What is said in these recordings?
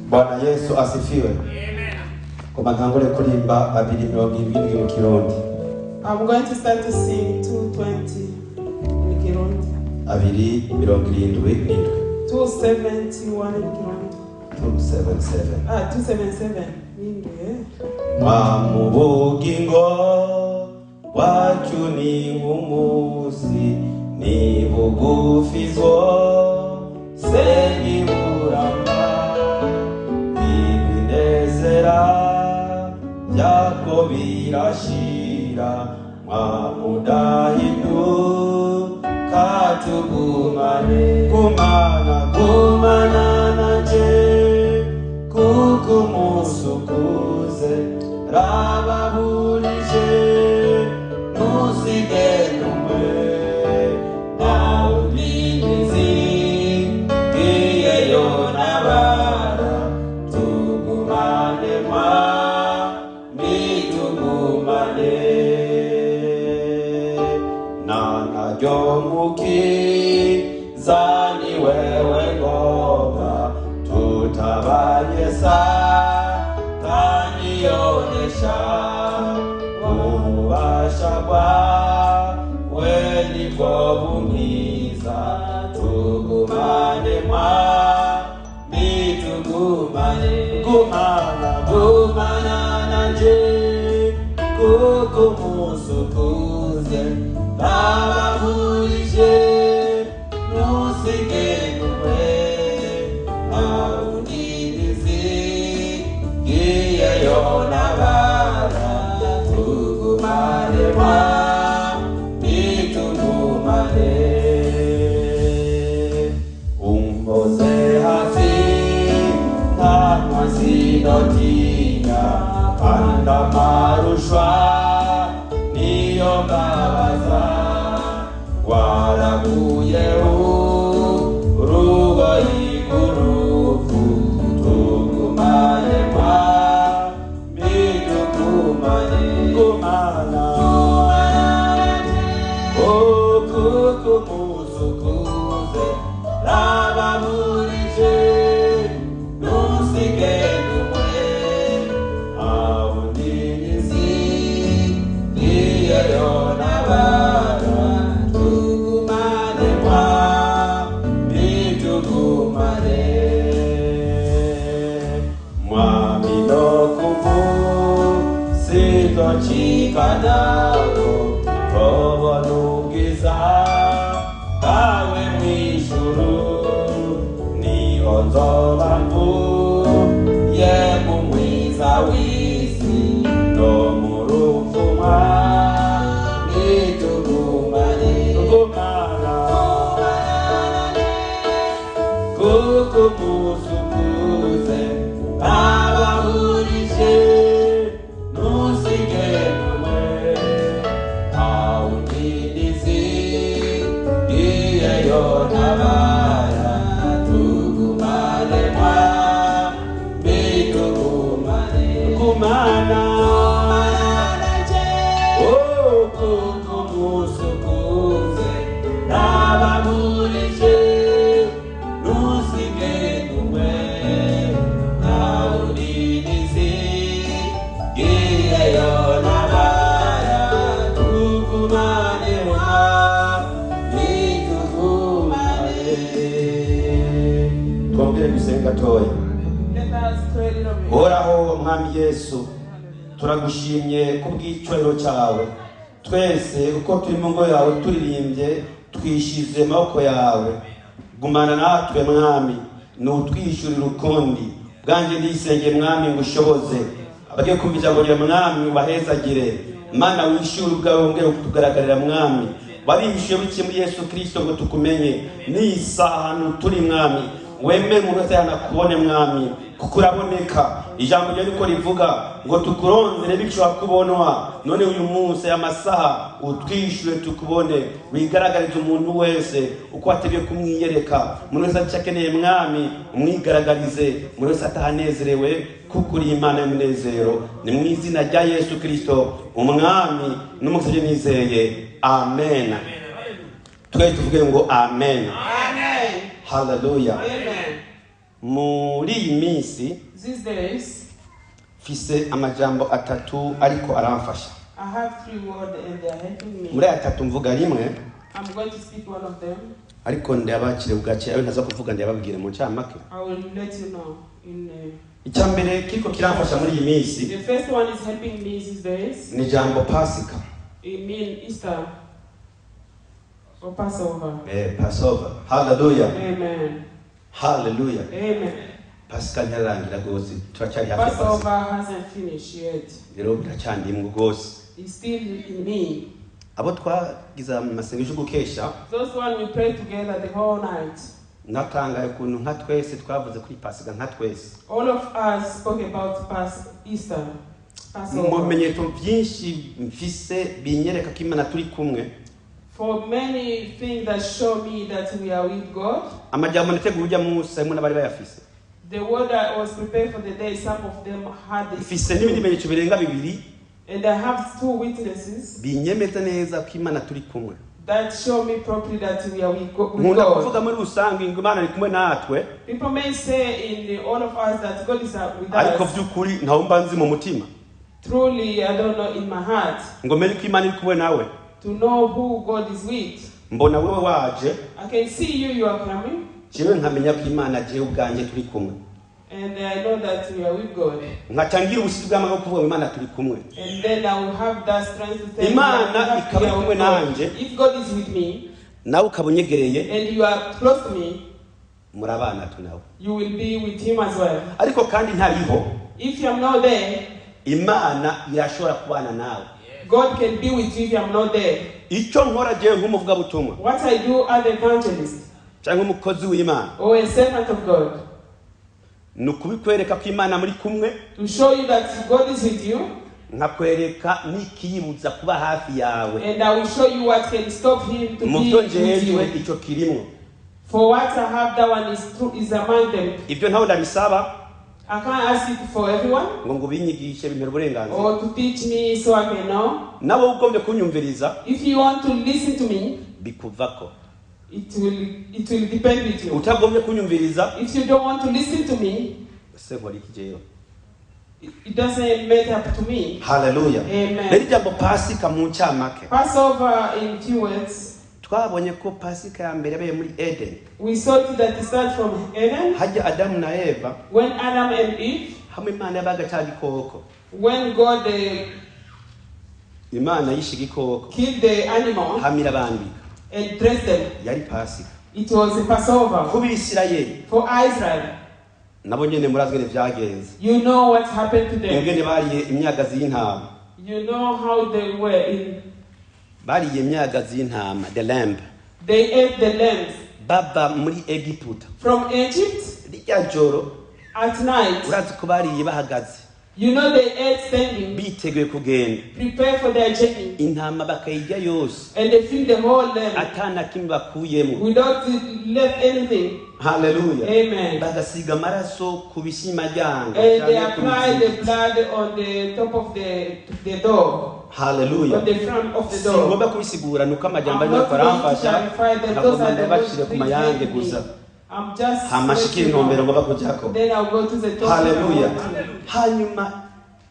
Bwana Yesu asifiwe. Amen. Kwa matangole kulimba 2:20 mu Kirundi. I'm going to start to sing 2:20 in Kirundi. 2:77. 2:71 in Kirundi. 2:77. 2:77. Mubugingo wacu ni umusi ni bugufizo sengi buramba ibinezera byako birashira mwamudahindu katugumane gumana nanje kukumusukuze rababulije nusigenumwe naulinizi iyeyo nabara tugumane mitugumane nanajyomuki zani wewe ngoma tutabanyesa tanionesha ubasha bwawe nibwo bunkiza tugumane mitugumane gumana nanje kukumusukuze babahurije nusigenumwe nabara tugumane mitugumane umboze hasi ntamwasinotinya kanda marushwa niyo mbabaza waraguye urugo igurufu tugumane gumana kukumusukuze rababulije nusigenumwe aundinizi iyeyo nabara tugumane mitugumane mwaminokumu sitochikanako tobonugiza kawe mwishuru niho nzobantu yemumwiza wisi no murufumwa mitugumane gumana kukumusukuze abahurije nabara tugumane mitugumane gumana nanje kukumusukuze rababulije nusigenumwe naulinizi iyeyo nabara tugumane twongere gusenga toya. Horaho mwami Yesu turagushimye kubw'icyubahiro cyawe twese uko turi mu ngo yawe turirimbye twishize amaboko yawe gumana natwe mwami nutwishyurira ukundi bwanjye ndisenge mwami ngo ushoboze abagiye kumva ijambo rya mwami ubahezagire mana wishyure ubwawe wongere kutugaragarira mwami warishyuye bike muri Yesu Kristo ngo tukumenye n'isaha turi mwami wemere mu wese yanakubone mwami kuko uraboneka ijambo ryo niko rivuga ngo tukurondere bishobora kubonwa none uyu munsi amasaha utwishyure tukubone wigaragariza umuntu wese uko wateguye kumwiyereka umuntu wese akeneye mwami umwigaragarize umuntu wese atahanezerewe kuko uri Imana y'umunezero ni mu izina rya Yesu Kristo umwami n'umukiza nizeye amen. Tuvuge ngo amen. Amen. Hallelujah. Amen. muri iyi minsi These days, mfise amajambo atatu ariko aramfasha. I have 3 words and they are helping me. Muri atatu mvuga rimwe I'm going to speak one of them. ariko ndabakire bugake ayo ntaza kuvuga ndababwire mu cyamake. I will let you know in Icyambere kiko kiramfasha muri iyi minsi the first one is helping me these days. ni jambo Pasika. It means Easter or Passover. Passover. Hallelujah. Amen. Hallelujah. Amen. Pasika nyarangira gose turacyari hafi Pasika. Passover hasn't finished yet. Rero biracyandimwe gose. It's still in me. Abo twagiza amasengesho gukesha Those one we pray together the whole night. natangaye kuntu nka twese twavuze kuri Pasika nka twese. All of us spoke about Easter. Passover. Mu bimenyetso byinshi mfise binyereka ko Imana turi kumwe. For many things that show me that we are with God. Amajambo nateguye ujya munsi harimo n'abari bayafise. The word that was prepared for the day, some of them had this. Mfise n'ibindi bimenyetso birenga bibiri And I have 2 witnesses binyemeza neza ko Imana turi kumwe. that show me properly that we are with Nkunda God. kuvuga muri rusange ngo Imana iri kumwe natwe People may say in all of us that God is with ariko us. by'ukuri ntawumva nzi mu mutima Truly, I don't know in my heart ngo menye ko Imana iri kumwe nawe. to know who God is with. Mbona wewe waje I can see you are coming, jewe nkamenya ko Imana jewe ubwanjye turi kumwe. and I know that we are with God. Nkatangira ubusizi bw'amagabo kuvuga ngo Imana turi kumwe. And then I will have that strength to tell you Imana that we ikaba are kumwe with God. nanje. If God is with me Nawe ukabunyegereye and you are close to me, murabana tu nawe. you will be with Him as well. Ariko kandi ntariho If you are not there, Imana irashobora kubana nawe. God can be with you if you are not there. Icyo nkora jewe nk'umuvuga butumwa What I do as an evangelist cyangwa umukozi w'Imana or a servant of God, nukubikwereka ko Imana muri kumwe to show you that God is with you, nkakwereka n'ikiyibuza kuba hafi yawe. and I will show you what can stop Him to Mu be byo with njejwe you. icyo kirimo. For what I have, that one is true, is among them. Ibyo ntaho ndabisaba I can't ask it for everyone ngo binyigishe bimera uburenganzira. or to teach me so I can know. Nawe ugombye kunyumviriza If you want to listen to me, bikuvako. it will depend with you. Utagombye kunyumviriza If you don't want to listen to me, se nkora iki jewe. it doesn't matter to me. Hallelujah. Amen. Rero jambo Pasika mu cyamake. Passover, in few words, Twabonye ko Pasika ya mbere yabaye muri Eden. we saw that it starts from Eden, Hajya Adamu na Eva when Adam and Eve, hamwe Imana yabaga cya gikoko. when God Imana yishe igikoko killed the animal hamira abandi. and dressed them. Yari Pasika. It was a Passover Ku Bisirayeli for Israel. nabo nyene murazwe byagenze. You know what happened to them. Ingene bariye imyagazi y'intama. You know how they were in. Bariye imyagazi y'intama, the lamb. They ate the lambs Baba muri Egiputa. from Egypt Rijya joro at night. urazi ko bariye bahagaze. You know they ate standing, Biteguye kugenda. prepare for their journey, Intama bakayirya yose. and they fill the whole lamb Atana kimwe bakuyemo. without left anything. Hallelujah. Amen. Bagasiga amaraso ku bishimajyanga. And they apply the blood on the top of the door, Hallelujah. on the front of the door. Singomba kubisigura nuko amajyamba I'm not going to y'abaramfasha. clarify them. Those Nagomba are the ndabashire words ku mayange me. gusa. I'm just Hamashikira intumbero ngomba kujyako. Then I'll go to the top. Hallelujah. Hanyuma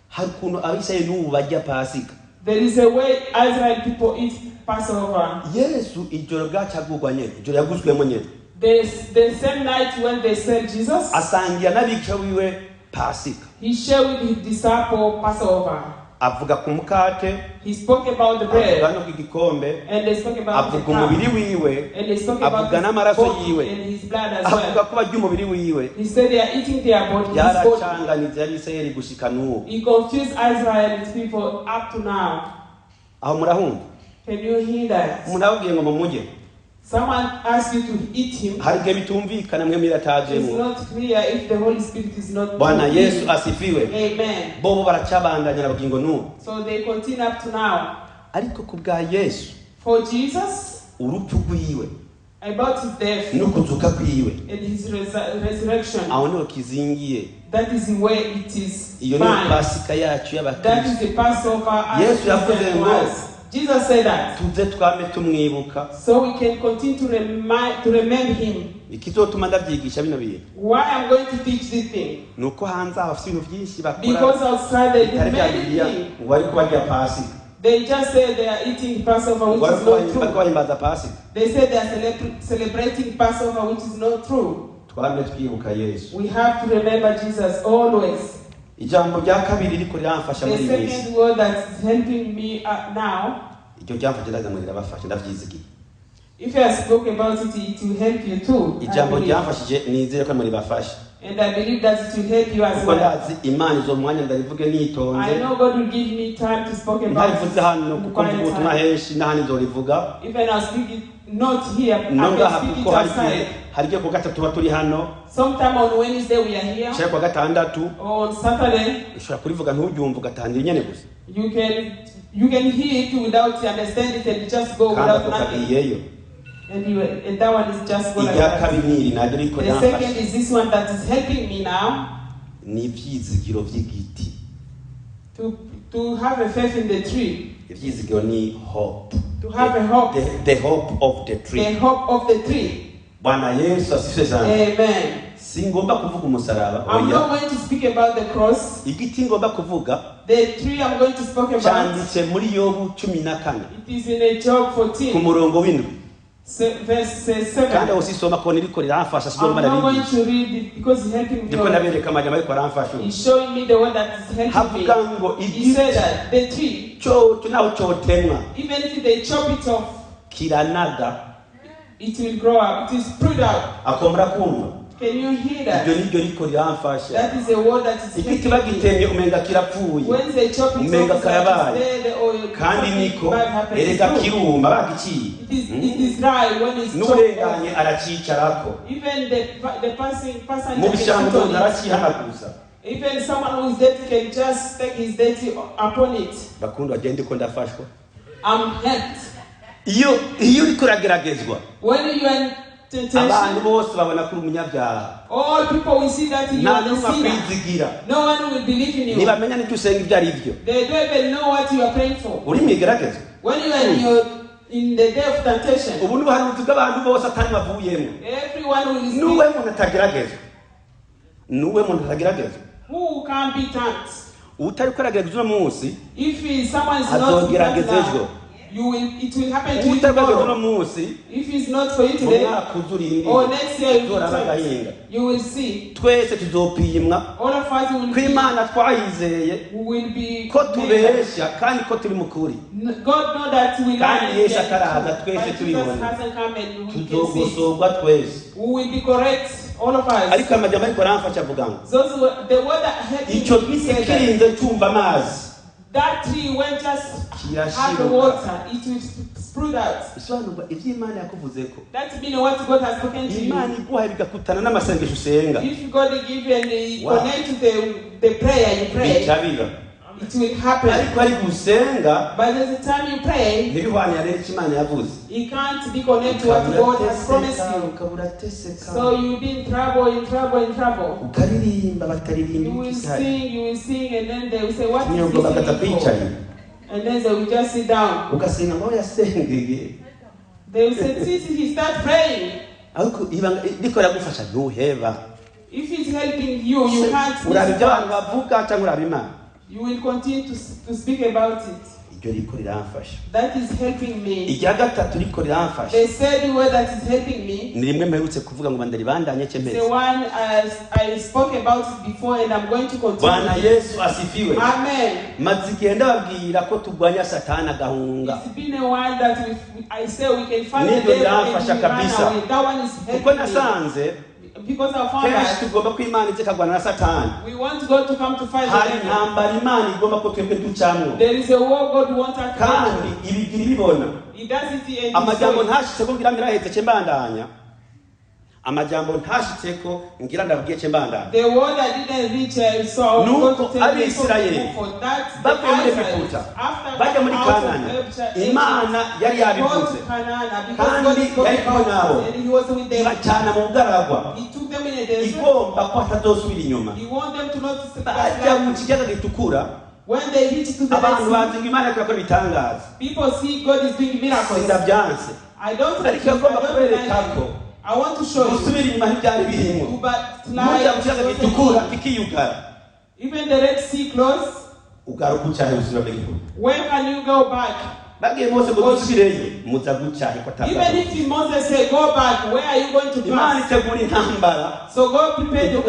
hari ukuntu abisirayeli n'ubu barya Pasika. There is a way Israel people eat Passover. Yesu ijoro bwacagurwa nyene, ijoro yaguzwemo nyene. The same night when they sell Jesus, Asangira n'abigisha wiwe Pasika. he shared with his disciple Passover. Avuga ku mukate, He spoke about the avuga bread, no ku gikombe, and they spoke about the avuga cup, umubiri wiwe, and they spoke about avuga n'amaraso his body yiwe, and his blood as avuga well. ko barya umubiri wiwe. He said they are eating their body, his body. Byaracanganije abisirayeli gushika n'ubu. He confused Israel with people up to now. Aho murahumva? Can you hear that? Umuntu ababwiye ngo mumujye. Someone asked you to eat him. Hari igihe bitumvikana mwe It's miratajemo. not clear if the Holy Spirit is not Bwana with you. Yesu asifiwe. Amen. Bobo baracabandanya n'abagingo n'ubu. So they continue up to now. Ariko ku bwa Yesu For Jesus, urupfu rwiwe about his death no kuzuka kwiwe and his resurrection, aho niho kizingiye. that is the way it is Iyo ni fine. Pasika yacu That y'abakristo. is the Passover as Yesu yavuze Christian ngo was. Jesus said that. tuze twame tumwibuka So we can continue to remind him ikizotuma ndavyigisha bino bintu Why I'm going to teach this thing? nuko hanze afite ibintu byinshi bakora Because outside they do bitari many byagiriya things. wari kubarya pasi They just say they are eating Passover, which is not true. bahimbaza pasi They say they are celebrating Passover, which is not true. twame twibuka Yesu. We have to remember Jesus always. Ijambo rya kabiri riko ryamfasha The muri iyi second word that is helping me now, icyo cyamfasha ndazamurira bafasha ndavyizigiye if I spoke about it, it will help you too. ijambo ryamfashije nizere ko muri bafasha. And I believe that it will help you as kuko well. ndazi Imana izo mwanya ndarivuge nitonze I know God will give me time to speak about ndabivuze hano kuko quiet mvuga time. henshi n'ahandi nzorivuga Even I'll speak it not here, I nongaha can speak kuko it outside. harigiye ku gatatu tuba turi hano Sometime on Wednesday we are here. cyangwa ku gatandatu On Saturday, ushobora kurivuga ntubyumva ugatangira nyene gusa you can hear it without understand it and just go kandi without ako nothing. kagiyeyo. And that one is just going like Irya that. kabiri niri naryo riko The second ryamfasha is this one that is helping me now ni ivyizigiro vy'igiti. to have a faith in the tree. Ivyizigiro ni hope, To have a hope. the hope of the The tree. hope of the tree. Bwana Yesu asifiwe sana. Amen. Singomba kuvuga umusaraba I'm not oya, going to speak about the cross. igiti ngomba kuvuga The tree I'm going to speak about, cyanditse muri Yobu 14 it is in a Job ku 14, murongo w'indwi verse kandi 7. aho sisoma ko niriko riramfasha I'm sibyo not going barabigisha to read it because it's helping me. ndiko nabereka amajambo ariko aramfasha He's showing me the one that is helping havuga me. ngo He igiti said that the tree, cyo naho cyotemwa even if they chop it off, kiranaga it will grow up. It is spread out. akomra kumva Can you hear ibyo that? nibyo riko riramfasha. That is a word that is Igiti helping me. bagitemye umenga kirapfuye When they chop it umenga off, it's like karabaye it's there, the oil, kandi something niko bad happens. erega It's true. kiruma bagiciye It is dry when it's chopped n'urenganye off. aracicarako Even the person mu that bishambo can sit on umuntu it. aracihanaguza. Even someone who is dirty can just take his dirty upon it. Bakundwa agende ko ndafashwa I'm helped. iyo uriko urageragezwa When you are in temptation, abantu bose babona ko uri umunyabyaha all people will see that you nta are the n'umwe sinner. akwizigira No one will believe in you. ntibamenya n'ibyo usenga ibyo ari byo They don't even know what you are praying for. uri mu igeragezwa When you are in the day of temptation, ubu ni ubuhanuzi bw'abantu bose atari bavuyemo everyone will nuwe speak. muntu atageragezwa nuwe muntu atageragezwa Who can be thanked? utari kuragerageza uno munsi If someone is not azogerageza thanked ejo now, it will happen to you utari kuragerageza uno tomorrow. munsi If it's not for you mu today, mwaka uzuri or next year you will uzora thank. agahinga You will see. twese tuzopimwa All of us will ko be, Imana twayizeye will be ko tubeshya kandi ko turi mu kuri God know that we kandi lie. Yesu ataraza twese But Jesus tubibona hasn't come and we can see. tuzogosorwa twese We will be correct, all of us. ariko amajambo ariko aramfasha avuga ngo Those were the word that helped me icyo to giti say that. kirinze cyumva amazi That tree when just have kirashibuka water, it will sprout out. bisobanurwa ibyo Imana yakuvuze ko That means what God has spoken to you. Imana iguhaye bigakutana n'amasengesho usenga If God give you and Wow. connect to the prayer you pray, bica biba it will happen. ariko ari gusenga But there's a time you pray, ntibihwanye rero icyo Imana yavuze you can't be connected to what God has promised you. ukabura teseka So you'll be in trouble, in trouble, in trouble. ukaririmba bataririmba You will ikisari sing, and then they will say, what is nyongo bagata this for? kwicaye And then they will just sit down. ugasenga ngo yasengeye They will say, since he start praying, ariko ibanga riko ragufasha ntuheba if he's helping you, you can't uraba miss ibyo abantu God. bavuga cyangwa uraba Imana You will continue to speak about it. iryo riko riramfasha That is helping me. irya gatatu riko riramfasha The third word that is helping me ni rimwe mperutse kuvuga ngo bandaribandanye is cyemeze the one I spoke about it before, and I'm going to Bwana continue. Yesu asifiwe Amen. maze igenda babwira ko turwanya Satani agahunga It's been a while that I say we can find the Nibyo devil and biramfasha we run kabisa. away. That one is kuko helping me. nasanze Because I found kenshi that tugomba ko Imana ize ikagwana na Satani we want God to come to fight hari the devil. intambara Imana igomba ko twebwe ducamwo There is a war God wants us to kandi go ibigira ibibona to. He does it and amajambo he ntashitse ko ngira mirahetse cye mbandanya amajambo ntashitse ko ngira ndabwiye cye mbandanya the word I didn't reach, so I was Nuko going to tell you Abisirayeli for that. bavuye muri Egiputa bajya muri Kanani Imana yari yabivuze kandi yari kumwe nabo and he was with them. ibacana mu bugaragwa He took them in a desert. igomba ko hatazosubira inyuma He want them to not to step bajya mu back. kiyaga gitukura When they reach to the abantu Red bazi ngo Imana yakora ibitangaza Sea, people see God is doing miracles. ndabyanse I don't ariko agomba kubereka ko I want to show you. Usubira inyuma ntibyari birimo. Mujya kukiyaga gitukura kikiyugara. Even the Red Sea closed. Ugaruka ucyahe usubira mu gihugu. When can you go back? Bagiye Mose ngo dusubireyo muza gucyahe ko ataza. Even if Moses say go back, where are you going to pass? Imana itegura intambara. So God prepared you.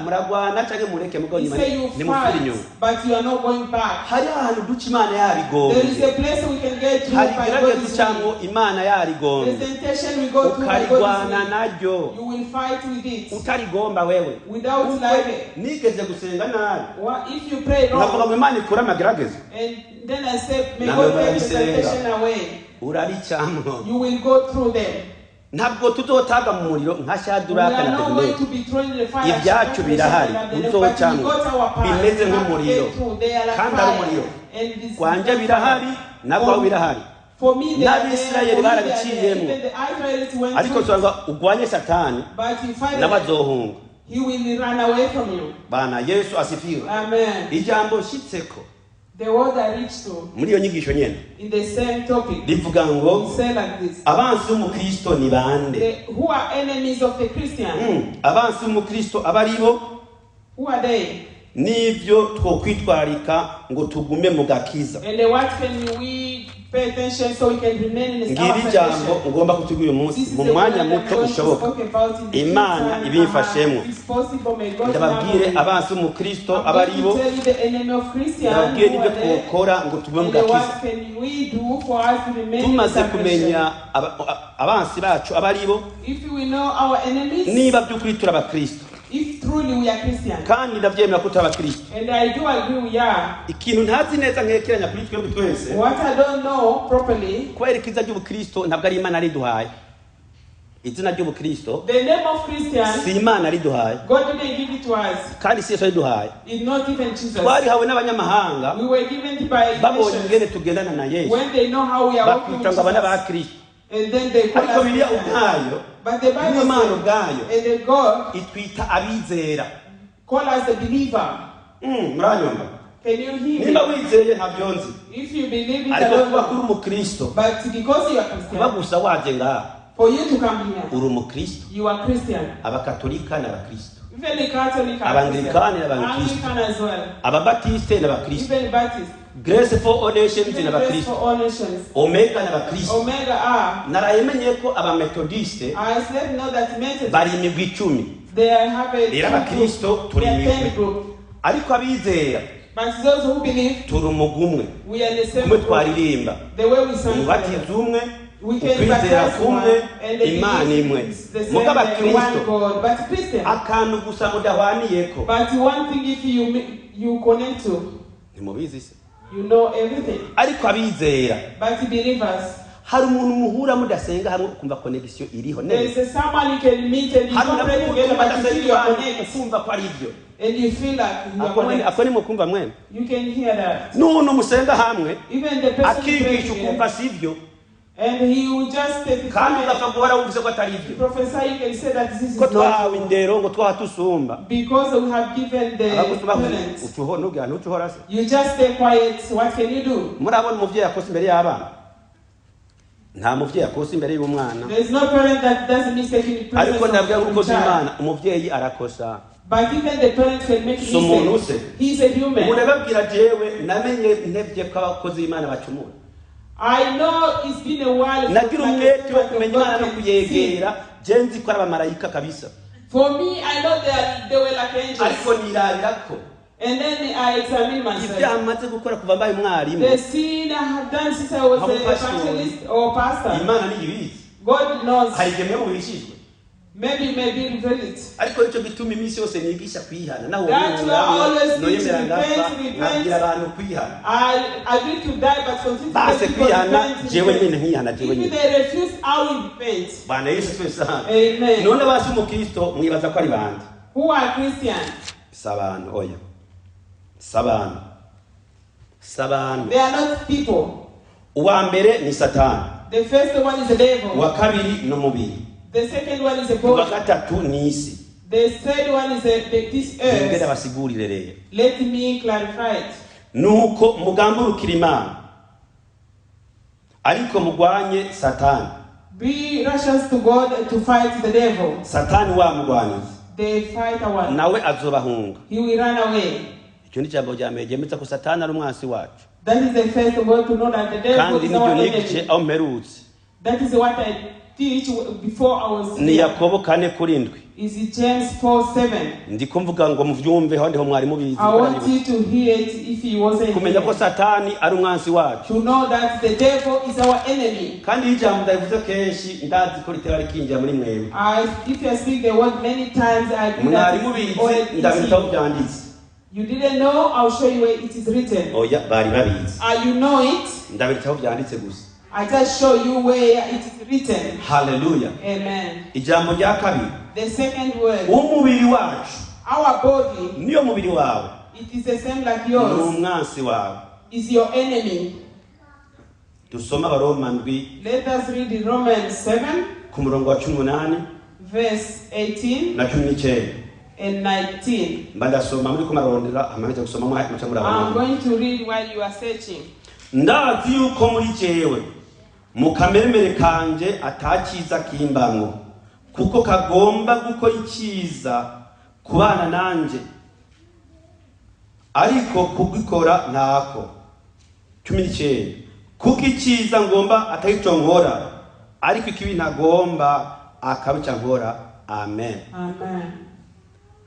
Muragwana cyangwa mureke mugo nyuma ni mufiri inyuma. But you are not going back. Hari ahantu duca Imana yarigonze. There is a place we can get to. Hari gerageza cyangwa Imana yarigonze. The temptation we go to. Ukarigwana naryo. You will fight with it. Utarigomba wewe. Without like nigeze gusenga nabi. If you pray wrong. Navuga ngo Imana ikora amagerageza. And then I said, may God take the temptation away. You will go through them. Ntabwo tuzotaga mu muriro nka Shaduraka na Abednego. Ibyacu birahari uzocamwe bimeze nk'umuriro kandi ari umuriro kwanje birahari nabwo birahari n'Abisirayeli barabiciyemo ariko twanga ugwanye Satani n'abazohunga. He will run away from you. Bana Yesu asifiwe. Amen. Ijambo shitseko the word I reached to muri iyo nyigisho nyene in the same topic rivuga ngo say like this. Abansi b'umukristo ni bande? Who are enemies of the Christian? Abansi b'umukristo abaribo who are they? Nivyo twokwitwarika ngo tugume mu gakiza. And what can we pay attention so we can remain in our ngiri jambo ngomba kutubwira umunsi mu mwanya muto ushoboka Imana ibifashemo. Ndababwire abansi b'umukristo abaribo ndababwire nibyo twokora ngo tugume mu gakiza. Tumaze kumenya abansi bacu abaribo niba by'ukuri turi abakristo. If truly we are Christian. Kandi ndavyemera ko taba Kristo. And I do agree we are. Ikintu ntazi neza nkekeranya kuri twebwe twese. What I don't know properly. Kwerekeza ry'ubukristo ntabwo ari Imana riduhaye. Izina ry'ubukristo. The name of Christian. Si Imana riduhaye. God didn't give it to us. Kandi si Yesu riduhaye. It's not even Jesus. Twari hawe n'abanyamahanga. We were given by babonye ingene tugendana na Yesu. When they know how we are walking with Jesus. And then they call us. But the Bible says, and the God itwita abizera. Call us the believer. Muranyumva? Can you hear me? Nimba wizeye ntabyonzi. If you believe it, but because you are Christian, bagusa waje ngaha. For you to come here, uri umukristo. You are Christian. Abakatolika n'abakristo. Even the Catholic, Abanglikani n'abakristo. Anglican as well. Ababatiste n'abakristo. Even Baptist. Grace for all nations n'abakristo. Omega n'abakristo. Omega are. Narayemenye ko abamethodiste. I said no that Methodists. Bari imigwi 10. They have a. Era abakristo turi imigwi. Ariko abizera. But those who believe. Turi umugumwe. We are the same. Kumwe twaririmba. The way we sing. Ubatiza umwe. We can baptize one and Imana imwe. Muga abakristo akantu gusa mudahwaniyeko. But one thing if you connect to, nimubizi se, you know everything. Ariko abizera, but believers, hari umuntu muhura mudasenga hamwe kumva connection iriho neza. There is someone you can meet and you can pray together but you feel you are connected. Kumva ko ari ibyo. And you feel like you are connected. Akoni mukumva mwene. You can hear that. Nuno musenga hamwe. Even the person akigisha kumva sivyo. And he will just take it. Kandi bakaguhora wumvise ko atari ibyo. Professor, you can say that this is not. Ko twahawe indero ngo twahatusumba. Because we have given the parents. Utuhora se. You just stay quiet. What can you do? Murabona umuvyeyi akosa imbere y'abana. Nta muvyeyi akosa imbere y'umwana. There is no parent that doesn't mistake in presence. Ariko ndabwira ngo Imana umuvyeyi arakosa. But even the parents can make mistakes. He is a human. Murababwira jewe namenye ntevye ko abakozi b'Imana bacumura. I know it's been a while. Nagira umwete wo kumenya Imana no kuyegera jenzi ko abamarayika kabisa. For me, I know they were like angels. Ariko nirabirako. And then I examine myself. Ibyamaze gukora kuva mbaye umwarimu. The sin I have done since I was a evangelist or pastor. Imana niyibizi. God knows. Harigeme wishijwe. Maybe reveal it. Ariko ico bituma imisi yose nigisha kwihana naho noyemera ngapfa nabwira abantu kwihana. I agree to die but continue to kwihana jewe nyine nkihana jewe nyine. If they refuse I will repent. Bana Yesu twese. Amen. None basi umukristo mwibaza ko ari bande? Who are Christians? Sabana oya. Sabana. They are not people. Uwa mbere ni Satani. The first one is the devil. Uwa kabiri n'umubiri. The second one is the body. The third one is this earth. Let me clarify it. Nuko mugambura Imana ariko mugwanye Satani. Be righteous to God to fight the devil. Satani wa mugwanizi. The fighter one. Nawe azobahunga. He will run away. Icyo ni jambo rya mbere ryemeza ko Satani ari umwansi wacu. That is the first word to know that the devil is our enemy. That is what I teach before I was ni Yakobo 4:7. Is it James 4:7? Ndikumvuga ngo muvyumve ho ndiho mwari mubizi. I want you to hear it if he wasn't. Kumenya ko Satani ari umwansi wacu. To know that the devil is our enemy. Kandi ijambo ndavuze kenshi ndazi ko litera rikinjira muri mwewe. If you speak the word many times I believe that ndabitaho byanditse. You didn't know, I'll show you where it is written. Oya bari babizi. You know it? Ndabitaho byanditse gusa. I just show you where it is written. Hallelujah. Amen. Ijambo rya kabiri. The second word. Umubiri wacu. Our body. Niyo mubiri wawe. It is the same like yours. Umwansi wawe. Is your enemy. Tusoma Baroma 7. Let us read in Romans 7. Ku murongo wa 18. Verse 18. Na 19. And 19. Mbandasoma muri kumarondera amanje gusoma mu I'm going to read while you are searching. Ndazi yuko muri jewe mu kameremere kanje atakiza kimbamwo kuko kagomba gukora ikiza kubana nanje ariko kugikora ntako 19 kuko ikiza ngomba atayicyo nkora ariko ikibi ntagomba akabica nkora. Amen. Amen.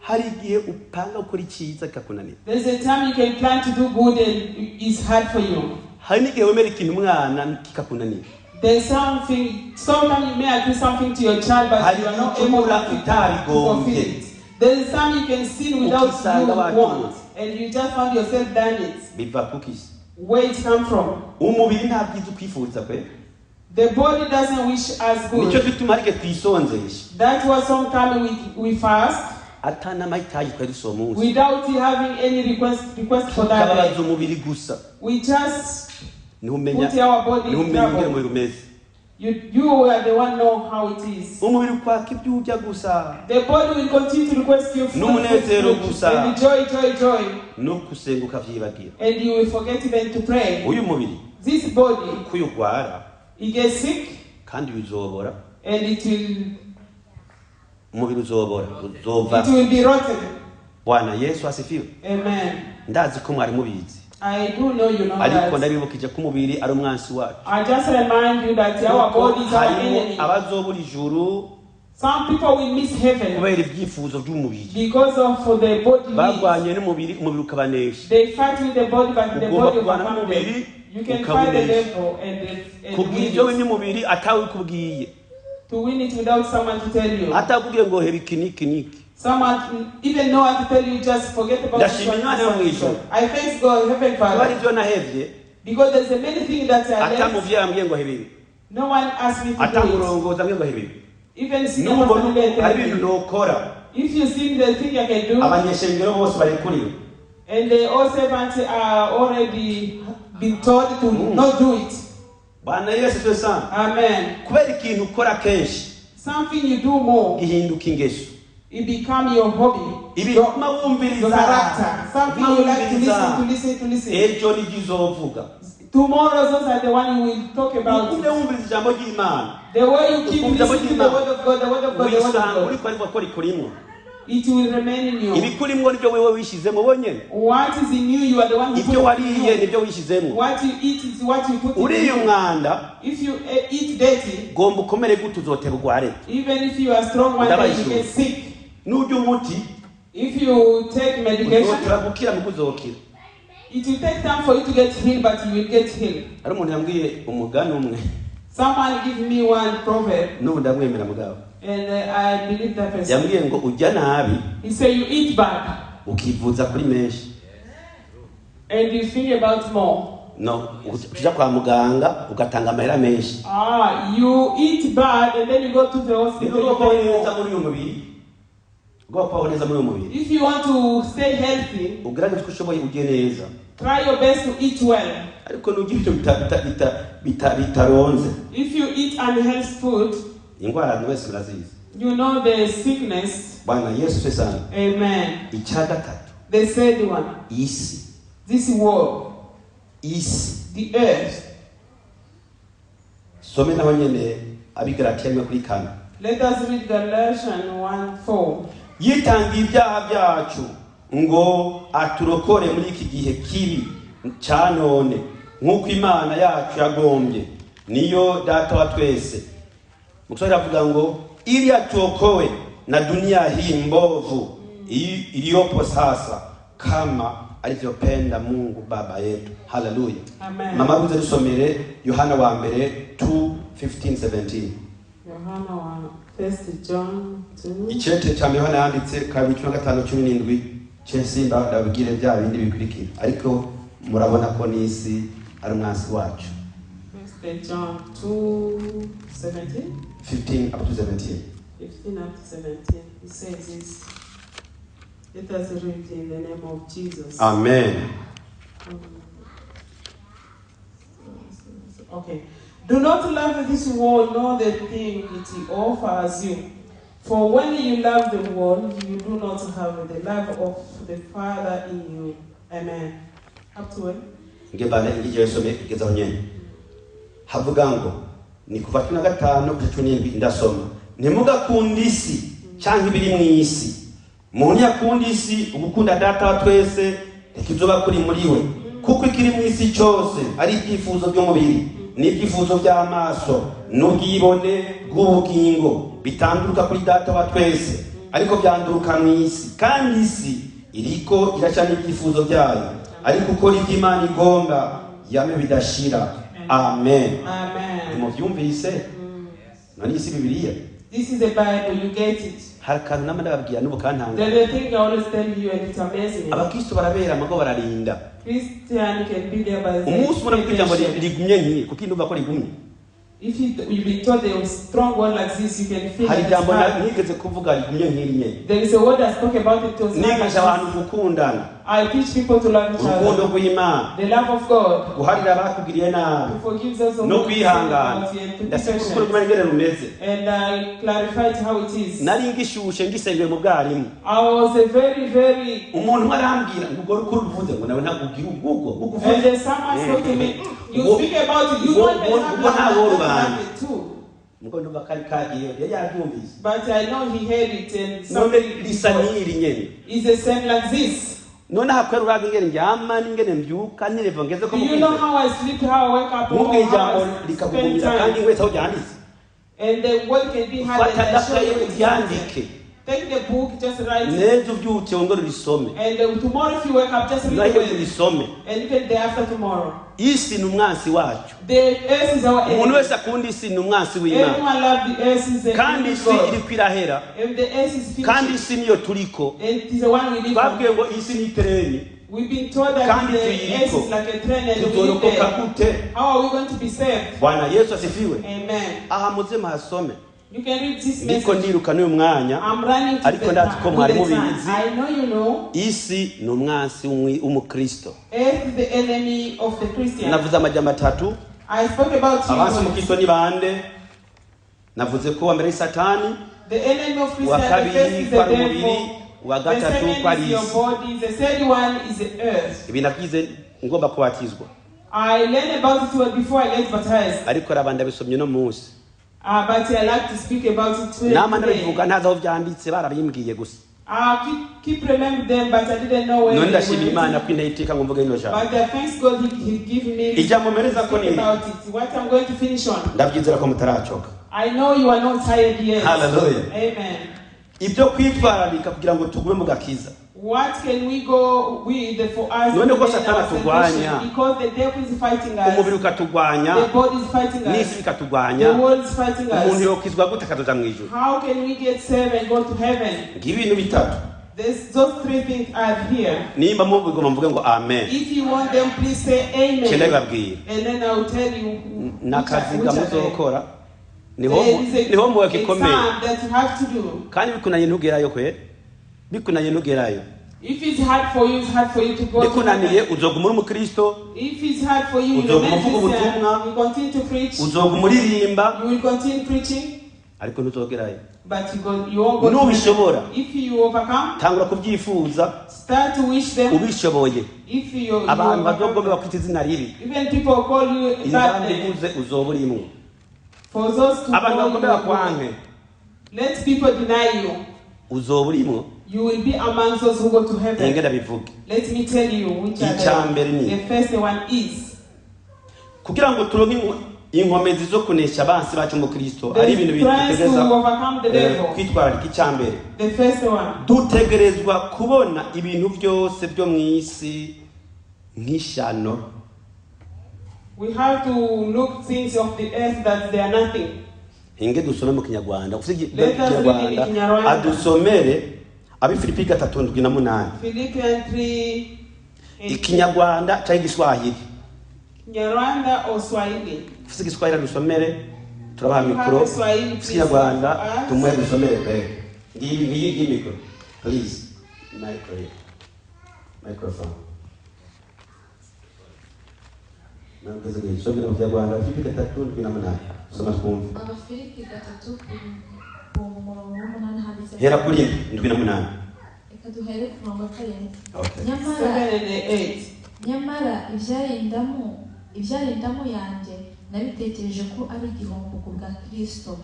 Hari igihe upanga gukora ikiza kikakunanira. There's a time you can plan to do good and it's hard for you. Hari n'igihe wemera ikintu umwana kikakunanira. There's something, sometimes you may do something to your child, but you are not able to fulfill it. There's some you can sin without you want, and you just found yourself done it. Biva cookies. Where it come from? Umubiri ntabwiza kwifuza pe. The body doesn't wish us good. Nicyo bituma arike twisonzesha. That's why sometimes we fast. Atana mahitaji kwari so munsi. Without having any request for that. Kabaza umubiri gusa. We just put our body in trouble. You are the one know how it is. Umubiri kwaka ibyujya gusa. The body will continue to request you food. N'umunezero gusa. And joy. No kusenguka vyibagira. And you will forget even to pray. Uyu mubiri. This body. Kuyugwara. It gets sick. Kandi bizobora. And it will. Umubiri uzobora. Uzova. It will be rotten. Bwana Yesu asifiwe. Amen. Ndazi ko mwari mubizi. I do know you know that. Ariko ndabibukije ko umubiri ari umwansi wacu. I just remind you that our body is our enemy. Abazobura ijuru. Some people will miss heaven. Kubera ibyifuzo by'umubiri. Because of for the body. Bagwanye n'umubiri ukabanesha. They fight with the body but the body will. You can fight the devil and kubw'ibyo n'umubiri atawukubwiye. To win it without someone to tell you. Atakubwiye ngo hebe kiniki. Someone even know how to tell you, just forget about it. I thank God, Heavenly Father. Because there's a many things that are left. No one asked me to do it. Even if you see the thing I can do, and the all servants are already been told to not do it. Amen. Something you do more. It become your hobby, your character, something you like to listen. Tomorrow, those are the one you will talk about. The way you keep listening to the word of God, the word of God, the word of God. It will remain in you. What is in you, you are the one who put it in you. What you eat is what you put in you. If you eat dirty, even if you are strong one day, you get sick. If you take medication, it will take time for you to get healed, but you will get healed. Someone give me one proverb, and I believe that person. He said, you eat bad, and you think about more. No, you eat bad, and then you go to the hospital. If you want to stay healthy, try your best to eat well. If you eat unhealthy food, you know the sickness. Amen. The third one. This world. The earth. Abigalatiya 1:4. Let us read Galatians 1:4. Yitangiye ibyaha byacu ngo aturokore muri iki gihe kibi cyanone nk'uko Imana yacu yagombye niyo data wa twese. Mukiswahili avuga ngo ili atuokoe na dunia hii mbovu iliyopo sasa kama alivyopenda Mungu Baba yetu. Haleluya. Amen. Mama ruze rusomere Yohana wa mbere 2:15-17. Yohana wa 1 John 2. Ichete cha Yohana yanditse 2:5-17 Chesimba ndabigire bya bindi bikurikira ariko murabona ko nisi ari umwansi wacu. 1 John 2:17 15 up to 17. 15 up to 17. It says this. Let us read in the name of Jesus. Amen. Okay. Do not love this world nor the thing it offers you. For when you love the world, you do not have the love of the Father in you. Amen. Up to it. Ngebane ngije some kugeza nyene. Havuga ngo ni kuva 15 kugeza 17 ndasoma. Ntimugakunda isi cyangwa ibiri mu isi. Umuntu yakunda isi ugukunda data wa twese ikizoba kuri muri we. Kuko ikiri mu isi cyose ari ibyifuzo by'umubiri n'ibyifuzo by'amaso n'ubwibone bw'ubugingo bitanduruka kuri data wa twese ariko byanduruka mu isi kandi isi iriko iracana ibyifuzo byayo ariko uko Imana igomba yame bidashira. Amen. Amen. Mubyumvise? Nani isi Bibiliya? This is the Bible, you get it. Harakantu namandababwira n'ubukantanga. The thing I always tell you and it's amazing. Abakristo barabera amago bararinda. Christian can be there by the Umunsi mura kwijambo rigumye nki kuko indumva ko rigumye. If you've been told a strong word like this, you can feel hari it. jambo nigeze kuvuga rigumye nk'iri. There is a word I spoke about it to us. Nigisha abantu gukundana. I teach people to love each other. Urukundo rw'Imana. The love of God. Guharira abakugiriye nabi. To forgive those who no kwihangana. Ndasikuko kumenya rumeze. And I clarified how it is. Nari ngishushe ngisengeye mu bwarimu. I was a very umuntu arambwira ngo rukuru ruvuze ngo nawe ntagugira ubwo. And then someone spoke to me, you speak about it, you want to have it too. But I know he heard it and something is the same like this. Do you know how I sleep, how I wake up, how I spend time? And the word can be had and take the book, just write it. And tomorrow if you wake up, just read it. And even day after tomorrow. The earth is our enemy. Everyone loves the earth is the enemy of God. And the earth is finishing. And it is the one we live on. We've been told that the earth is like a train and we live there. How are we going to be saved? Amen. You can read this message. I'm running to the time. I know you know. Earth is the enemy of the Christian. I spoke about you. The enemy of Christian, the first is the devil. The second is your body. The third one is the earth. I learned about it before I get baptized. But I like to speak about it today. I keep remembering them, but I didn't know where they were. But thanks God he gave me to speak about it. What I'm going to finish on. I know you are not tired yet. Hallelujah. Amen. What can we go with for us? Because the devil is fighting us. The body is fighting us. The world is fighting us. How can we get saved and go to heaven? Those three things are here. If you want them, please say amen. And then I will tell you which are there is an exam that you have to do. If it's hard for you, it's hard for you to go to heaven. If it's hard for you, you will continue to preach. You will continue preaching. But you won't go to heaven. If you overcome, start to wish them. If you overcome, even people call you bad name. For those to call you, let people deny you. You will be among those who go to heaven. Let me tell you which are the first one is. Kugira ngo turonke inkomezi zo kunesha abansi bacu mu Kristo ari ibintu bitegereza kwitwararika icyambere. The first one. Dutegerezwa kubona ibintu byose byo mu isi nk'ishano. We have to look things of the earth that they are nothing. Hinge dusome mu Kinyarwanda. Kinyarwanda adusomere abi Filipi 3:8. Philippians 3. Ikinyarwanda cyangwa Igiswahili. Kinyarwanda or Swahili. Fisi Igiswahili dusomere turabaha mikro. Kinyarwanda tumwe dusomere be. Ngiyi mikro. Please. Microphone. Namweze ngiyi sogira mu Kinyarwanda Filipi 3:8. Soma twumve. Filipi 3:8 haditse. Hera kuri 8. Eka duhere ku murongo wa 7. Okay. Nyamara ibyarindamo yanjye nabitekereje ko ari igihombo ku bwa Kristo,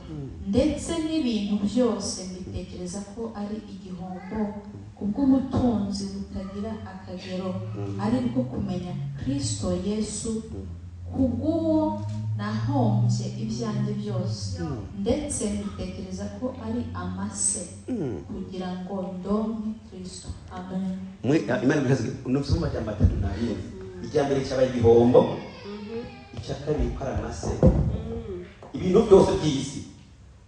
ndetse n'ibintu byose mbitekereza ko ari igihombo kubw'ubutunzi butagira akagero, ari bwo kumenya Kristo Yesu, kubw'uwo nahombye ibyanjye byose, ndetse mbitekereza ko ari amase kugira ngo ndonke Kristo. Amen. Imana birazwe unusoma cyamba 3 na 4. Icyambere cyabaye igihombo, icyakabiri ko ari amase. Ibintu byose by'isi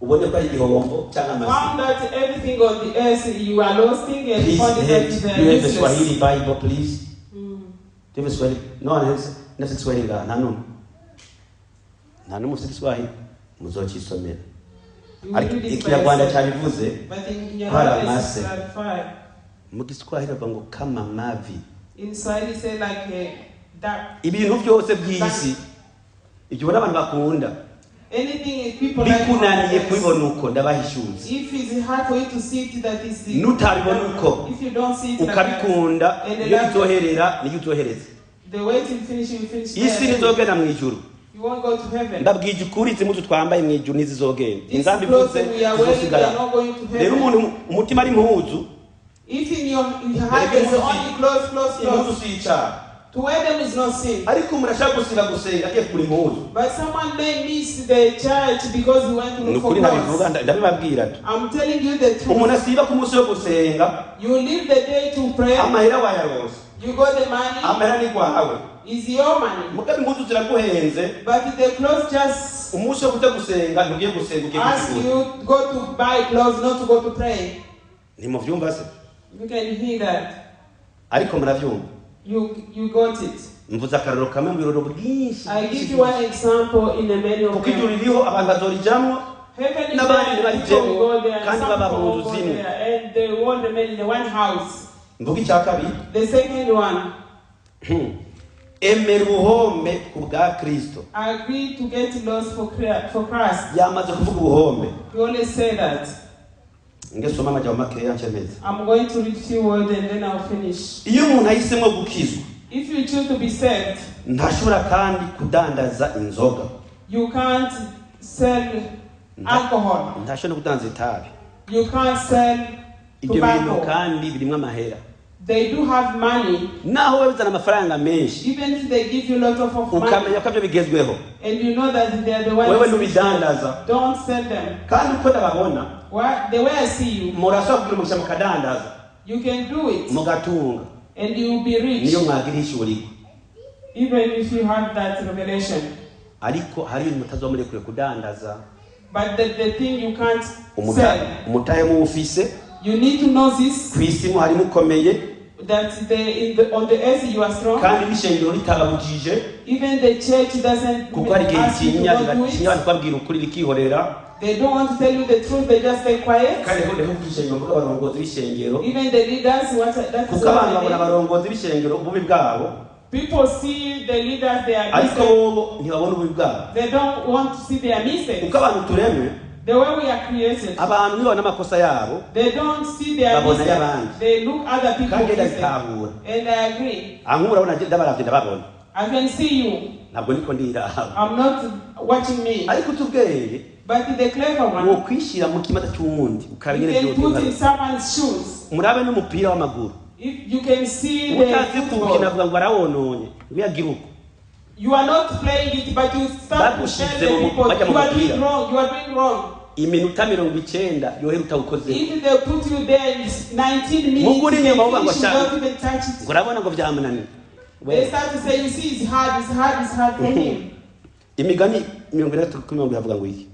ubone ko ari igihombo cyangwa amase. Found that everything on the earth you are losing and found that is useless. You have the Swahili Bible, please. Do you have Swahili? No one has Swahili. Nta n'umuntu ufite Swahili muzokisomera. Ariko Ikinyarwanda cyabivuze hari amase. Mu Giswahili bavuga kama mavi. In Swahili say like that. Ibintu byose by'isi ibyo abantu bakunda. Anything people like. Bikunaniye kubibona uko ndabahishuza. If it's hard for you to see it, that is the. Nutabibona uko. If you don't see it. Ukabikunda iyo bitoherera niyo utohereza. The way to finish you finish. Isi nizogenda mu ijuru. You won't go to heaven. Ndabwije ukuri izimuzu twambaye mu ijuru nizizogenda. Inzambi byose zizosigara. Rero umuntu umutima ari muhuzu. If in your heart is only close. To wear them is not sin. Ariko murashaka gusiba gusenga agiye kuri muhuzu. But someone may miss the church because he went to look for clothes. Ndabibabwira. I'm telling you the truth. Umuntu asiba ku munsi wo gusenga. You leave the day to pray. Amahera wayarose. You got the money. Amahera ni kwawe. Is your money. Mugabe impuzu ziraguhenze. But the clothes just. Umunsi wo kujya gusenga ntugiye gusenga ugiye gusenga. Ask you go to buy clothes, not to go to pray. Ni mu vyumva se. You can hear that. Ariko muravyumva. You got it. Mvuza akarero kamwe mu biroro bwinshi. I give you one example in the many of them. Kuko ijuru ririho abantu bazorijamwo. Heaven is n'abandi barijemo kandi baba mu nzu zimwe. And they won't remain in the one house. Mvuga icyakabiri. The second one. Emera ubuhombe ku bwa Kristo. I agree to get lost for Christ. Yamaze kuvuga ubuhombe. You only say that. Ngesoma amajambo makeya nchemeza. I'm going to read few words and then I'll finish. Iyo umuntu ahisemo gukizwa. If you choose to be saved, ntashobora kandi kudandaza inzoga. You can't sell alcohol. Ntashobora kudandaza itabi. You can't sell tobacco. Kandi birimo amahera. They do have money. Naho wabizana amafaranga menshi. Even if they give you a lot of money. Ukamenya ko byo bigezweho. And you know that they are the ones. Wewe nubidandaza. Don't sell them. Kandi uko ndababona. The way I see you. Murashobora kugurisha mukadandaza. You can do it. Mugatunga. And you will be rich. Niyo mwagirisha uriko. Even if you have that revelation. Ariko hari mutazomure kure kudandaza. But the thing you can't sell. Umutaye mu office. You need to know this. Kwisimu hari mukomeye. That on the earth you are strong. Kandi bishengero ritababujije. Even the church doesn't ask you to not do it. Kwabwira ukuri likihorera. They don't want to tell you the truth, they just stay quiet. Kandi ho bishengero kuko abarongozi bishengero. Even the leaders what that is. Kuko abantu babona abarongozi bishengero ububi bwabo. People see the leaders they are ariko ntibabona ububi bwabo. They don't want to see their mistakes. Kuko abantu turemwe. The way we are created. Abantu nibona amakosa yabo. They don't see their mistakes. They look other people's mistakes. And I agree. Ankura bona ndabaravye ndababona. I can see you. ntabwo niko ndiraba. I'm not watching me. ariko tubweye But the clever one, wo kwishira mu kimaza cy'umundi you ukabinye can byo put in someone's shoes. murabe n'umupira w'amaguru If you can see the utazi football. kuwukina avuga ngo arawononye wiyagira uko You are not playing it, but you start to tell the people you are doing wrong. You are doing wrong. iminota 90 yohera utawukoze. If they put you there in 19 minutes, Muguri you nyuma uba ngo don't even touch it. urabona ngo byamunaniye. They start to say, you see, it's hard for him. Imigani 30 havuga ngo iki?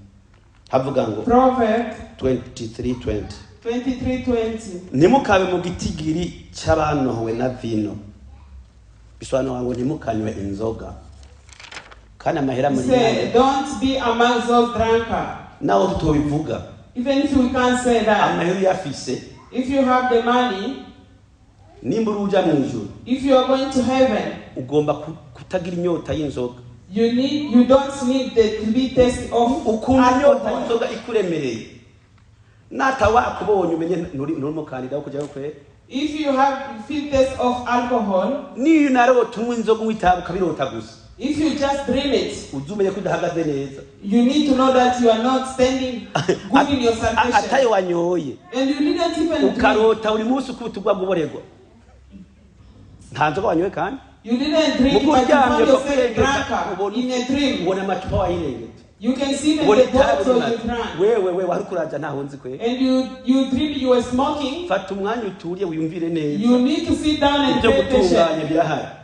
Havuga ngo Proverbs 23:20. 23:20. Nimukabe mu gitigiri cy'abanowe na vino. Bisobanura ngo nimukanywe inzoga. Kana mahera muri Say, don't be among those drunkards. naho tutobivuga. Even if we can't say that. Amahera yafise. If you have the money, nimba uruja mu ijuru. if you are going to heaven, ugomba kutagira inyota y'inzoga. you don't need to be tasty of ukunda inyota alcohol. y'inzoga ikuremereye. Natawakubonye umenye nuri mukandida wo kujyaho kwe. If you feel taste of alcohol, niyo narota unywa inzoga witabu kabirota gusa. if you just dream it, uzumenye ko udahagaze neza. you need to know that you are not standing good in your salvation. Atayo wanyoye. And you didn't even dream. Ukarota uri munsi ukubutugwa guboregwa. Nta nzoga wanyoye kandi. You didn't drink, but you found yourself drunk in a dream. Ubona amacupa wayirengete. You can see when the bottle you drank. wewe wari kuraja ntaho nzi kwe. And you dream you were smoking. Fata umwanya uturiye wiyumvire neza. You need to sit down and pay attention.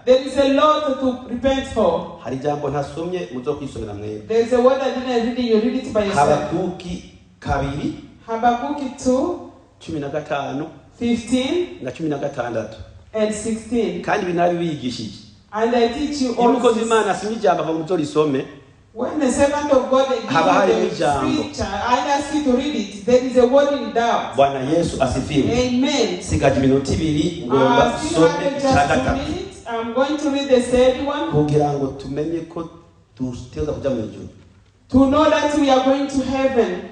There is a lot to repent for. Hari jambo ntasomye muzokwisomera mwe. There is a word I didn't read, you read it by yourself. Habakuki 2 Habakuki 2:15 15 na 16 and 16. kandi binabi bigishije. And I teach you all. Umukozi Imana asimye ijambo ava muzorisome. When the servant of God gives you the scripture, I ask you to read it. There is a word in doubt. Bwana Yesu asifiwe. Amen. Sigaje iminota 2 ngomba some cyagata. I'm going to read the third one. Kugira ngo tumenye ko tuteza kuja mu ijuru. To know that we are going to heaven.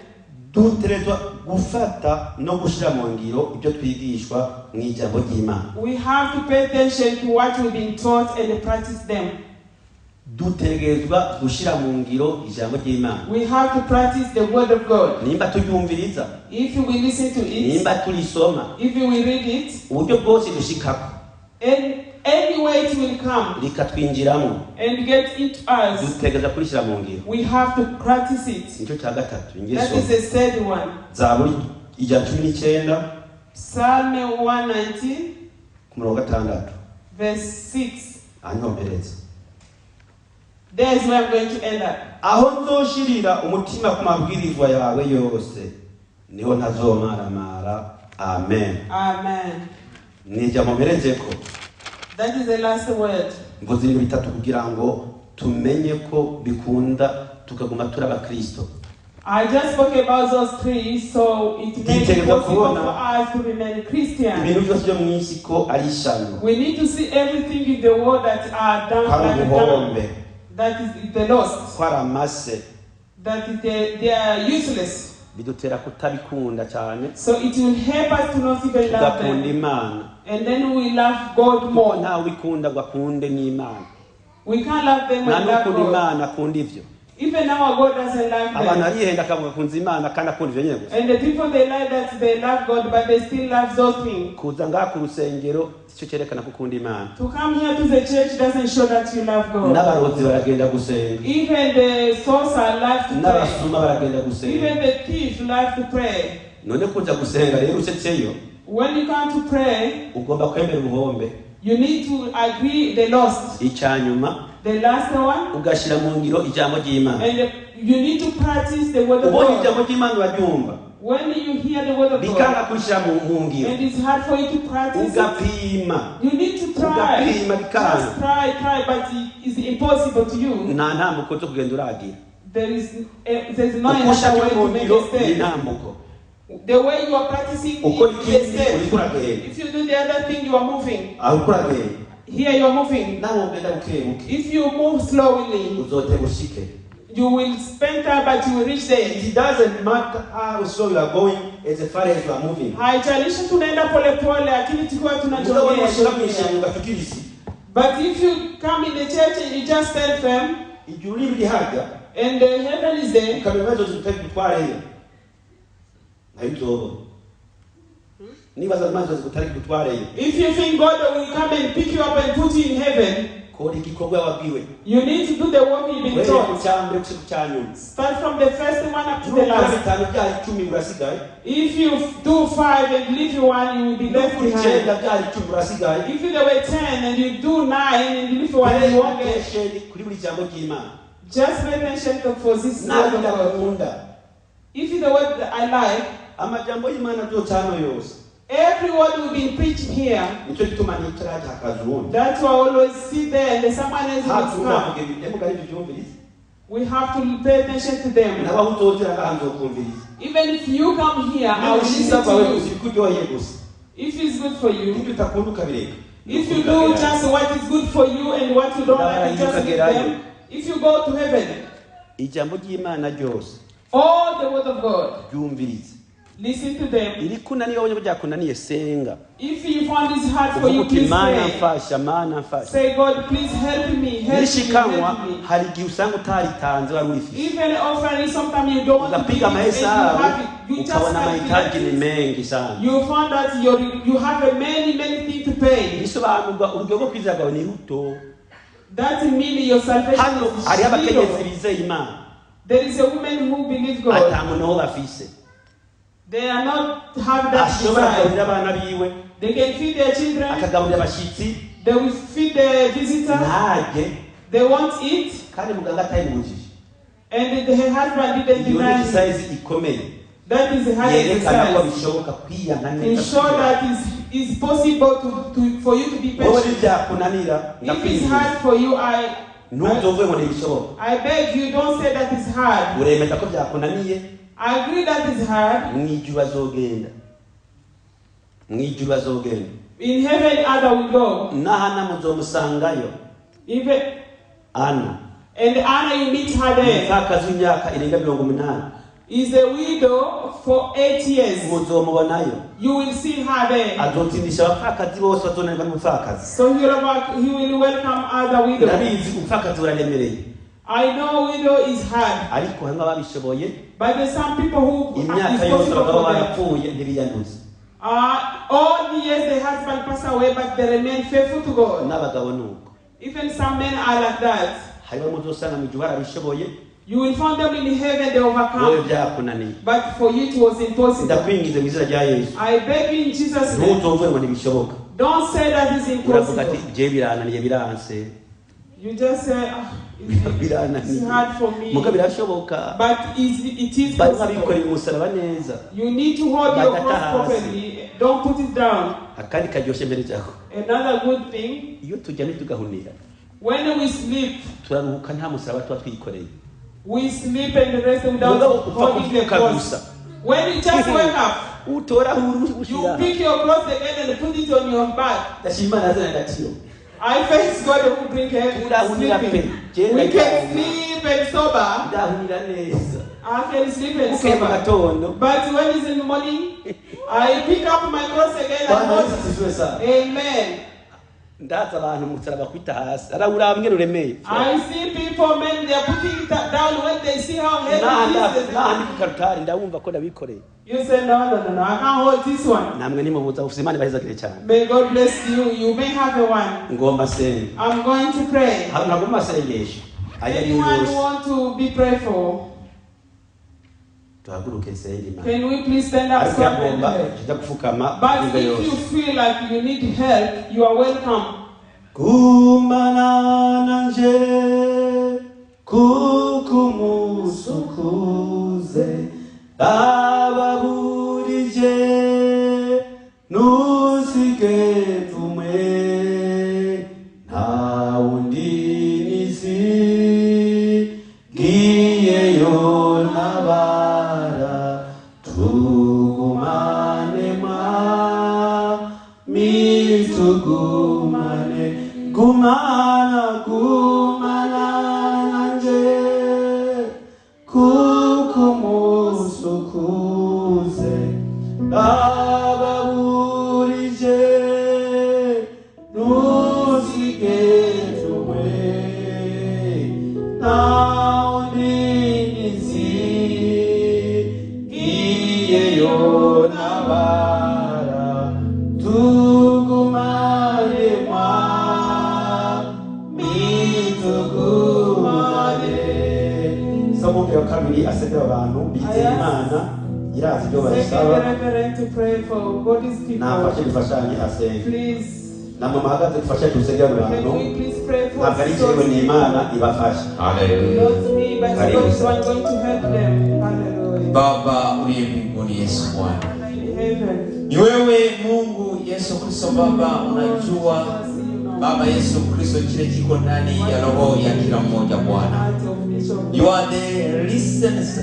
Duterezwa gufata no gushira mu ngiro ibyo twigishwa mu ijambo ry'Imana. We have to pay attention to what we've been taught and practice them. Dutegerezwa gushira mu ngiro ijambo ry'Imana. We have to practice the word of God. Nimba turyumviriza. If we listen to it. Nimba tulisoma. If we read it. Uburyo bwose dushikako. And any way it will come. Likatwinjiramo. And get into us. Dutegereza kurishira mu ngiro. We have to practice it. Nicyo cya gatatu. That is the third one. Zaburi 19. Psalm 119. Ku murongo 6. Verse 6. Anyombereza. There is where I'm going to end up. Aho nzoshirira umutima ku mabwirizwa yawe yose niho ntazomaramara. Amen. Amen. Nijya mumerezeko. That is the last word. Mvuze ibintu bitatu kugira ngo tumenye ko bikunda tukaguma turi abakristo. I just spoke about those three, so it makes it possible for us to remain Christian. We need to see everything in the world that are done. That is the lost. That is they are useless. So it will help us to not even love them. And then we love God more. We can't love them and love God. Even our God doesn't love them. And the people they lie that they love God, but they still love those things. To come here to the church doesn't show that you love God. Even the sorcerer loves to pray. Even the thief loves to pray. When you come to pray, you need to agree the lost. The last one, and you need to practice the word of God. When you hear the word of God, and it's hard for you to practice it, you need to try. Just try, but it's impossible to you. There is no another way to make a step. The way you are practicing is a step. If you do the other thing, you are moving. Here you are moving. If you move slowly, you will spend time, but you will reach there. It doesn't matter how slow you are going as far as you are moving. Haijalishi tunaenda pole pole, lakini tukiwa tunajongea. But if you come in the church and you just stand firm, and the heaven is there, if you think God will come and pick you up and put you in heaven, you need to do the work you've been taught. Start from the first one up to the last. If you do 5 and leave 1, you will be left behind. If there were 10 and you do 9 and leave 1, you won't get. Just pay attention for this word of God. If it's the word that I like, every word will be preached here. That's why I always sit there and someone else will come. We have to pay attention to them. Even if you come here, I will listen to you. If it's good for you. If you do just what is good for you and what you don't like, you just leave them. If you go to heaven, all the word of God, listen to them. If you find this hard for you, please pray. Say, God, please help me, help me, help me. Even offering, sometimes you don't want to give it and you have it. You just have it. You find that you have many things to pay. That means your salvation is zero. There is a woman who believes God. They are not have that desire. They can feed their children. They will feed the visitor. They won't eat. And her husband didn't deny it. That is the highest size. To show that it's possible for you to be patient. If it's hard for you, I beg you, don't say that it's hard. I agree that it's hard. In heaven, Ada will go. Even Anna. And Anna, you meet her there. Is a widow for 8 years. You will see her there. So he will welcome other widows. I know widow is hard. But there's some people who it's possible for them. All the years the husband passed away, but they remain faithful to God. Even some men are like that. You will find them in heaven, they overcome. But for you it was impossible. I beg you in Jesus' name. Don't say that it's impossible. You just say, it's hard for me. But it is possible. You need to hold your cross properly. Don't put it down. Another good thing, when we sleep, we sleep and rest without holding the cross. When you just wake up, you pick your cross again and put it on your back. I thank God who bring sleeping. We can sleep and sober. I can sleep and sober. But when it's in the morning, I pick up my cross again and hold it. Amen. I see people, men, they are putting it down when they see how heavy it is. You say, no, I can't hold this one. May God bless you. You may have a one. I'm going to pray. Anyone want to be prayed for? Can we please stand up? But if you feel like you need help, you are welcome. Kumananje kukumusukuze ababurije nusike tumwe nta wundi nisi giyeyo nabara tugumane ma mitugumane Kumana nanje kukumusukuze ababurije nusike abantu bizera Imana irazi ibyo basaba. Nafashe dufashanye asenge. Namwe mahagaze dufashanye dusenge abantu. Ntabwo ari ikigo ni Imana ibafasha. Hallelujah. Baba uliye mbinguni, Yesu Bwana. Ni wewe Mungu Yesu Kristo Baba, unajua Baba Yesu Kristo kile kiko ndani ya roho ya kila mmoja Bwana. You are the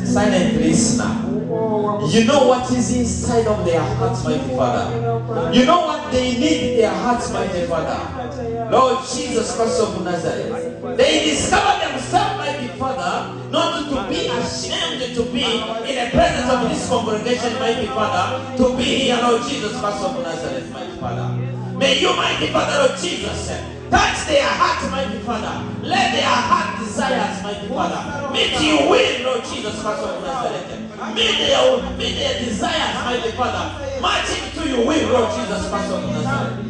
silent listener. You know what is inside of their hearts, mighty Father. You know what they need their hearts, mighty Father. Lord Jesus Christ of Nazareth. They discover themselves, mighty Father, not to be ashamed to be in the presence of this congregation, mighty Father, to be here, Lord Jesus Christ of Nazareth, mighty Father. May you, mighty Father, Lord Jesus, touch their hearts, mighty Father. Let their heart desires, mighty Father, meet you will, Lord Jesus Christ of Nazareth. Meet their desires, mighty Father. Matching to your will, Lord Jesus Christ of Nazareth.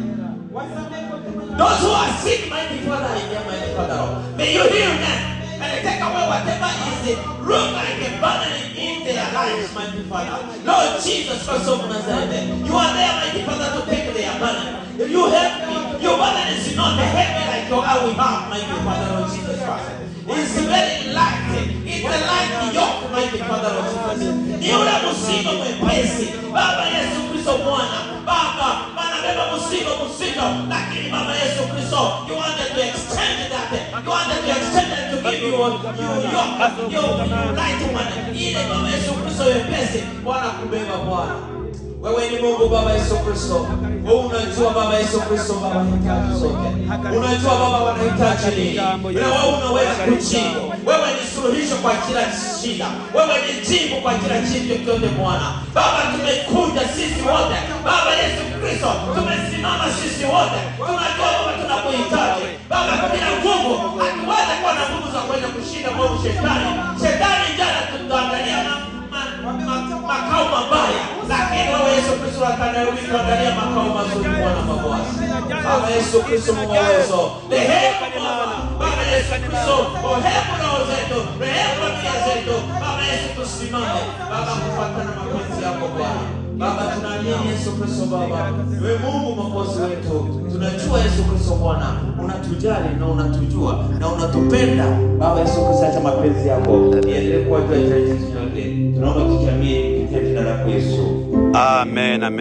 Those who are sick, mighty Father, in their mighty Father, may you heal them and take away whatever is wrong like a burden in their lives, mighty Father. Lord Jesus Christ of Nazareth, you are there, mighty Father, to take their burden. If you help me, your burden is not heavy like your own we have, mighty Father, Lord Jesus Christ. It's very light. It's a light yoke, mighty Father, Lord Jesus. Ni ule mzigo mwepesi. Baba Yesu Kristo Bwana. Baba, wanabeba mzigo. Lakini Baba Yesu Kristo, you wanted to extend that. You wanted to extend it to give you your light one. Ile Baba Yesu Kristo mwepesi. Bwana kubeba Bwana. Wewe ni Mungu Baba Yesu Kristo. Wewe unajua Baba Yesu Kristo Baba hitaji zote. Unajua Baba wanahitaji nini. Wewe unaweza kujibu. Wewe ni suluhisho kwa kila shida. Wewe ni jibu kwa kila kitu chochote Bwana. Baba tumekuja sisi wote. Baba Yesu Kristo tumesimama sisi wote. Tunajua Baba tunakuhitaji. Baba bila nguvu hatuwezi kuwa na nguvu za kwenda kushinda kwa shetani. Shetani jana tutaangalia makao mabaya, lakini wewe Yesu Kristo ataangalia makao mazuri Bwana mabwana. Baba Yesu Kristo mwezo. Rehemu Baba Yesu Kristo, rehemu roho zetu, rehemu nia zetu. Baba Yesu tusimame, Baba kufuatana na mapenzi yako Bwana. Baba tunaamini Yesu Kristo Baba, wewe Mungu mwokozi wetu. Tunajua Yesu Kristo Bwana, unatujali na unatujua na unatupenda. Baba Yesu Kristo, acha mapenzi yako iendelee kuwa juu ya taifa letu. Tunaomba tukiamini katika jina la Yesu. Amen. Amen.